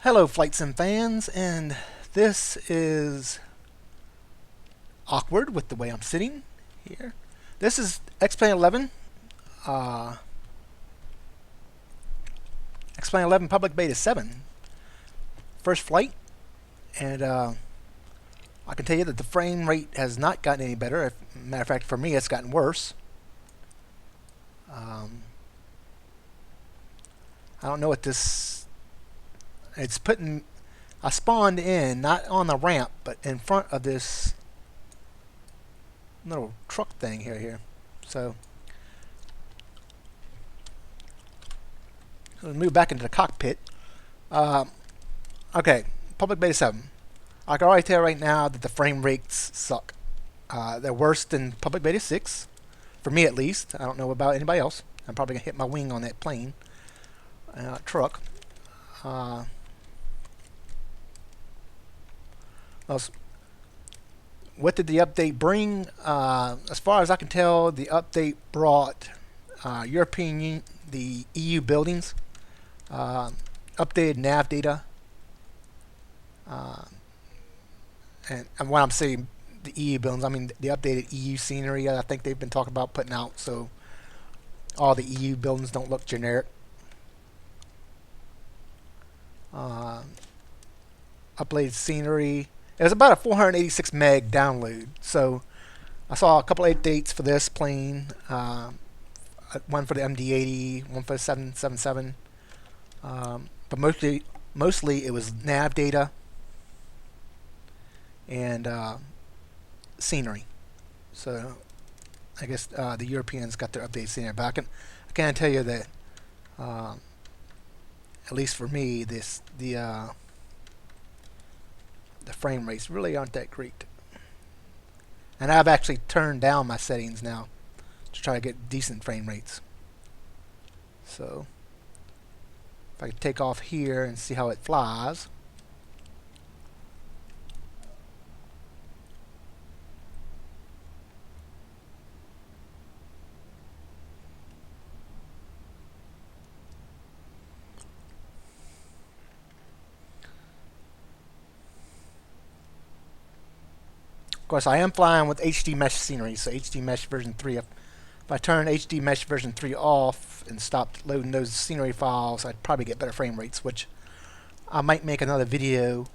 Hello, Flight Sim fans, and this is awkward with the way I'm sitting here. This is X-Plane 11, uh, X-Plane 11 Public Beta 7, first flight, and I can tell you that the frame rate has not gotten any better. Matter of fact, for me, it's gotten worse. Um, I don't know what this. It's putting. I spawned in, not on the ramp, but in front of this little truck thing here. So let's move back into the cockpit. Uh, okay, Public Beta 7. I can already tell right now that the frame rates suck. They're worse than Public Beta 6, for me at least. I don't know about anybody else. I'm probably gonna hit my wing on that plane, truck. Uh, what did the update bring? As far as I can tell, the update brought the EU buildings, updated nav data, and when I'm saying the EU buildings, I mean the updated EU scenery. I think they've been talking about putting out, so all the EU buildings don't look generic. Updated scenery. It was about a 486 meg download, so I saw a couple of updates for this plane. One for the MD-80, one for the 777, but mostly it was nav data and scenery. So I guess the Europeans got their updated scenery. But I can tell you that at least for me, the frame rates really aren't that great. And I've actually turned down my settings now to try to get decent frame rates. So if I could take off here and see how it flies. Of course, I am flying with HD Mesh scenery, so HD Mesh version 3. If I turn HD Mesh version 3 off and stopped loading those scenery files, I'd probably get better frame rates, which I might make another video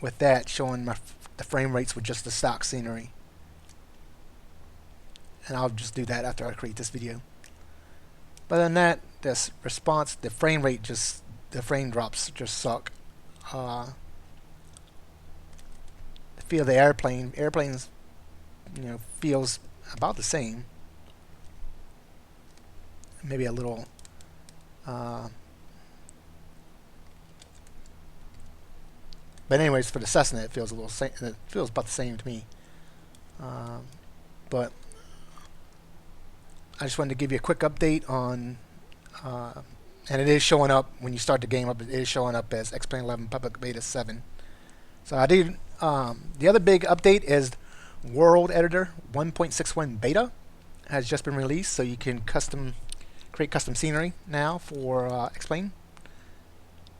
with that showing the frame rates with just the stock scenery. And I'll just do that after I create this video. But other than that, this response, the frame drops just suck. Feel the airplanes feels about the same, maybe a little but anyways, for the Cessna it feels it feels about the same to me. But I just wanted to give you a quick update on and it is showing up when you start the game up. It is showing up as X-Plane 11 Public Beta 7. So I did. The other big update is World Editor 1.61 Beta has just been released, so you can create custom scenery now for X-Plane,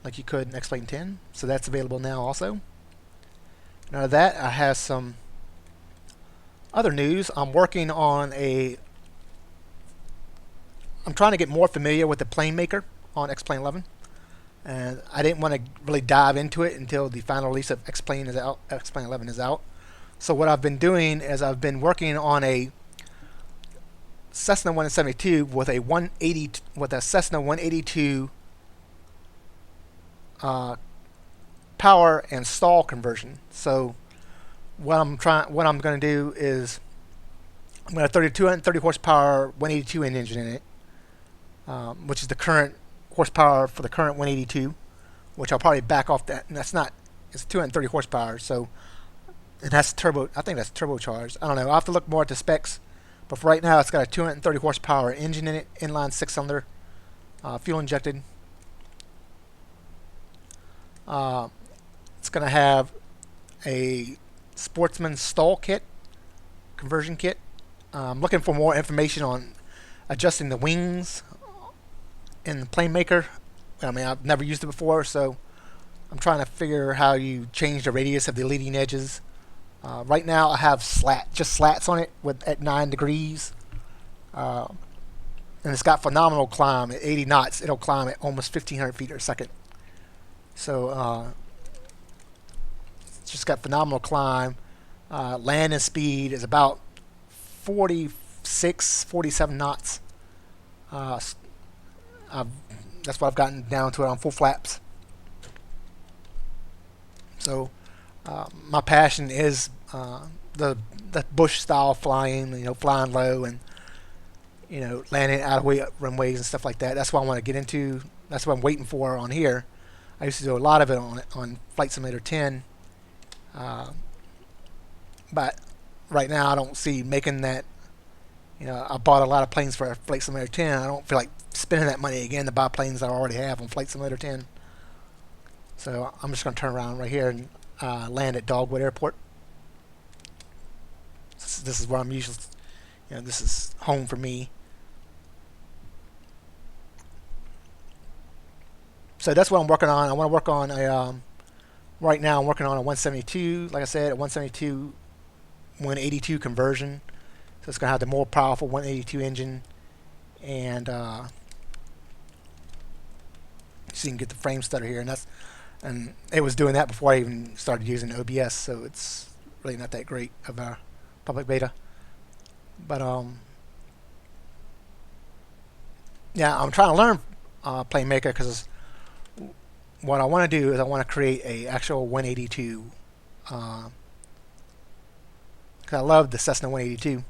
like you could in X-Plane 10. So that's available now also. Now that I have some other news. I'm working on I'm trying to get more familiar with the plane maker on X-Plane 11. And I didn't want to really dive into it until the final release of X-Plane 11 is out. So what I've been doing is I've been working on a Cessna 172 with a Cessna 182 power and stall conversion. So what I'm going to do is I'm going to have 230 horsepower 182 engine in it, which is the current horsepower for the current 182, which I'll probably back off that. And it's 230 horsepower, so it has turbo. I think that's turbocharged. I don't know. I'll have to look more at the specs, but for right now, it's got a 230 horsepower engine in it, inline 6-cylinder, fuel injected. It's going to have a Sportsman stall kit, conversion kit. I'm looking for more information on adjusting the wings in the plane maker. I mean, I've never used it before, so I'm trying to figure how you change the radius of the leading edges. Right now I have just slats on it at 9 degrees. Uh, and it's got phenomenal climb at 80 knots. It'll climb at almost 1,500 feet a second. So it's just got phenomenal climb. Landing speed is about 46, 47 knots. That's what I've gotten down to it on full flaps. So my passion is the bush style flying, flying low and landing out of way runways and stuff like that. That's what I want to get into. That's what I'm waiting for on here. I used to do a lot of it on Flight Simulator 10, but right now I don't see making that. I bought a lot of planes for Flight Simulator 10. I don't feel like spending that money again to buy planes I already have on Flight Simulator 10. So I'm just going to turn around right here and land at Dogwood Airport. This is where I'm usually, this is home for me. So that's what I'm working on. I want to work on right now I'm working on a 172, like I said, a 172 182 conversion. So it's going to have the more powerful 182 engine, and so you can get the frame stutter here, and it was doing that before I even started using OBS, so it's really not that great of a public beta. But yeah, I'm trying to learn PlaneMaker because what I want to do is I want to create a actual 182. Because I love the Cessna 182.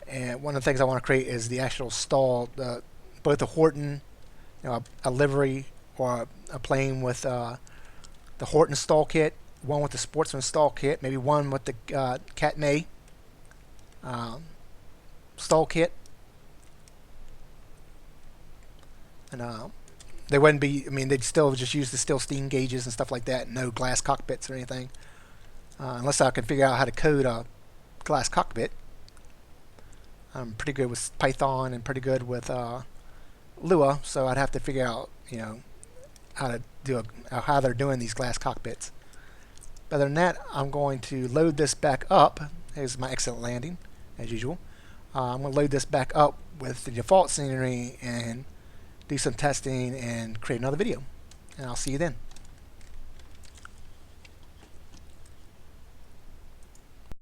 And one of the things I want to create is the actual stall, both a Horton, a livery, or a plane with the Horton stall kit, one with the Sportsman stall kit, maybe one with the Katmai stall kit. And they wouldn't be, they'd still just use the steel steam gauges and stuff like that, no glass cockpits or anything. Unless I can figure out how to code a glass cockpit. I'm pretty good with Python and pretty good with Lua, so I'd have to figure out, how to do how they're doing these glass cockpits. But other than that, I'm going to load this back up. Here's my excellent landing, as usual. I'm going to load this back up with the default scenery and do some testing and create another video. And I'll see you then.